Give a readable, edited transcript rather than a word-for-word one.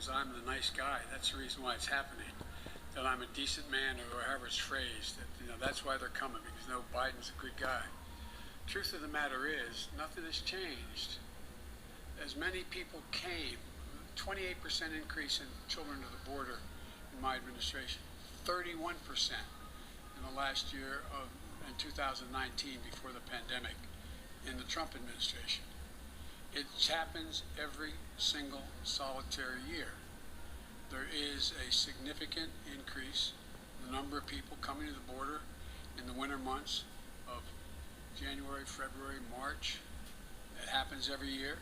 because I'm the nice guy. That's the reason why it's happening. That I'm a decent man, or however it's phrased. That, that's why they're coming, because Biden's a good guy. Truth of the matter is, nothing has changed. As many people came, 28% increase in children to the border in my administration, 31% in the last year in 2019 before the pandemic in the Trump administration. It happens every single solitary year. There is a significant increase in the number of people coming to the border in the winter months of January, February, March. It happens every year.